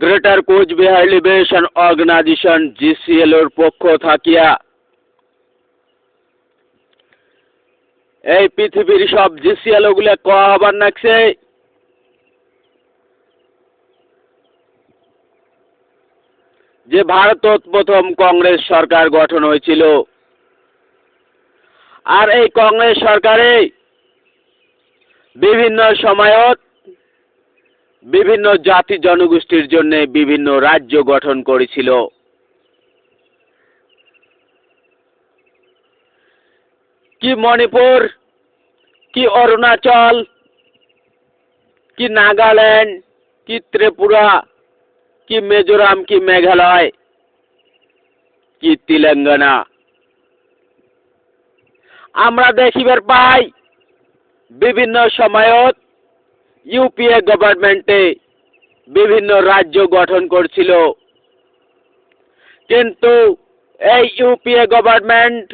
Greater Cooch Behar liberation organisation জিসিএলওর পক্ষ থাকিয়া এই পৃথিবীর সব জিসিএলও গুলা কবার নাকছে যে ভারতত প্রথম কংগ্রেস সরকার গঠন হয়েছিল, আর এই কংগ্রেস সরকারে বিভিন্ন সময়ত বিভিন্ন জাতি জনগোষ্ঠীর জন্য বিভিন্ন রাজ্য গঠন করেছিল। কি মণিপুর, কি অরুণাচল, কি নাগাল্যান্ড, কি ত্রিপুরা, কি মিজোরাম, কি মেঘালয়, কি তেলেঙ্গানা। আমরা দেখিবার পাই বিভিন্ন সময়ত ইউপিএ গভর্নমেন্টে বিভিন্ন রাজ্য গঠন করছিল, কিন্তু এই ইউপিএ গভর্নমেন্ট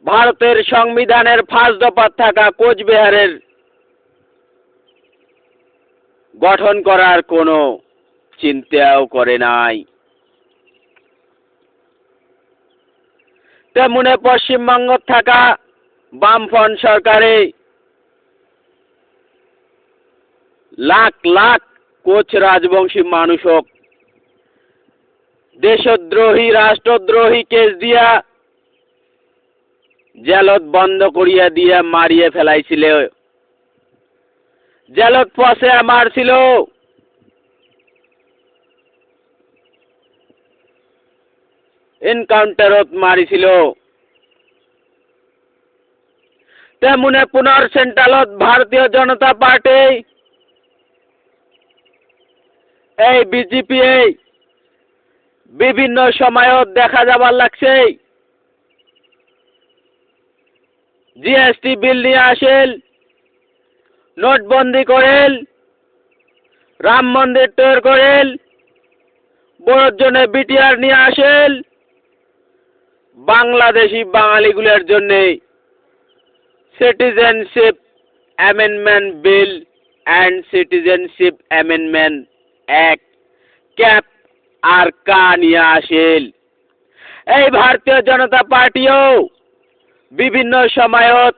ভারতের সংবিধানের 5 দফা থাকা কোচবিহারের গঠন করার কোনো চিন্তাও করে নাই। তেমনি পশ্চিমবঙ্গ থাকা বামফ্রন্ট সরকারে লাখ লাখ কোচ রাজবংশী মানুষক দেশদ্রোহী রাষ্ট্রদ্রোহী কেস দিয়া জেলত বন্ধ করিয়া দিয়া মারিয়ে ফেলাইছিল, জেলত পচে মারছিল। এনকাউন্টারত মারিছিল। তেমনি পুনর সেন্ট্রালত ভারতীয় জনতা পার্টি এই বিজেপি বিভিন্ন সময়ত দেখা যাবার লাগছে জিএসটি বিল নিয়ে আসেল, নোটবন্দি করেল, রাম মন্দির তৈরি করেল, বড়োর জন্য বিটিআর নিয়ে আসেল, বাংলাদেশি বাঙালিগুলোর জন্য citizenship amendment bill and citizenship amendment act CAB আর কা নিয়ে আসেল। এই ভারতীয় জনতা পার্টিও বিভিন্ন সময়ত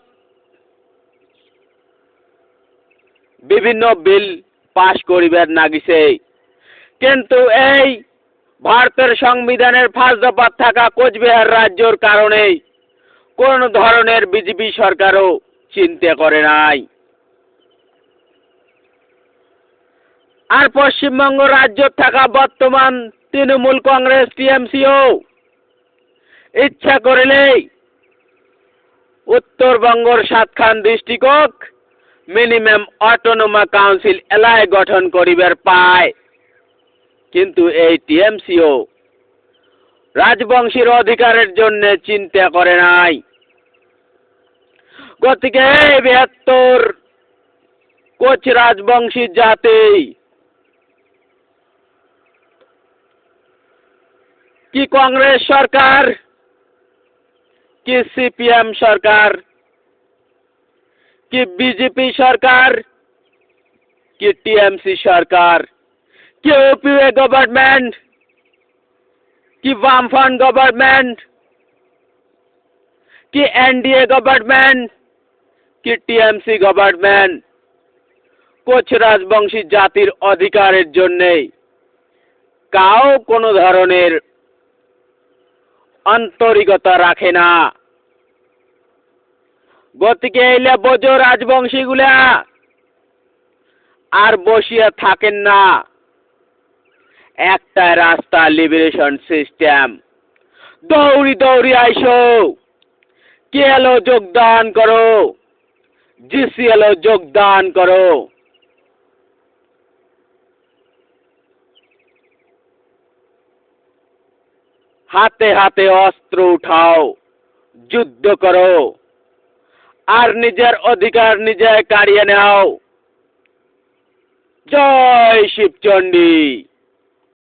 বিভিন্ন বিল পাশ করিবার নাগিছে, কিন্তু এই ভারতের সংবিধানের 5 দফা থাকা কোচবিহার রাজ্যর কারণে কোন ধরনের বিজেপি সরকারও চিন্তা করে নাই। আর পশ্চিমবঙ্গ রাজ্য থাকা বর্তমান তৃণমূল কংগ্রেস টিএমসিও ইচ্ছা করিলে উত্তরবঙ্গর 7খান ডিস্ট্রিক্টক মিনিমাম অটোনোমা কাউন্সিল এলাকায় গঠন করিবার পায়, কিন্তু এই টিএমসিও রাজবংশীর অধিকারের জন্য চিন্তা করে নাই। গতিকে এই 72 কোচ রাজবংশী জাতি কি কংগ্রেস সরকার, কি সিপিএম সরকার, কি বিজেপি সরকার, কি টিএমসি সরকার, কি ইউপিএ গভর্নমেন্ট, কি বামফ্রন্ট গভর্নমেন্ট, কি এনডিএ গভর্নমেন্ট, কি টিএমসি গভর্নমেন্ট কোচ রাজবংশী জাতির অধিকারের জন্য কাউ কোনো ধরনের আন্তরিকতা রাখে না। গতিকে এলে বোঝো রাজবংশীগুলা আর বসিয়া থাকেন না, একটা রাস্তা লিবারেশন সিস্টেম, দৌড়ি দৌড়ি আইসো, কেএলও যোগদান করো, জিসিএলও যোগদান করো। হাতে হাতে অস্ত্র উঠাও, যুদ্ধ করো, আর নিজের অধিকার নিজে কাড়িয়ে নাও। জয় শিবচণ্ডী।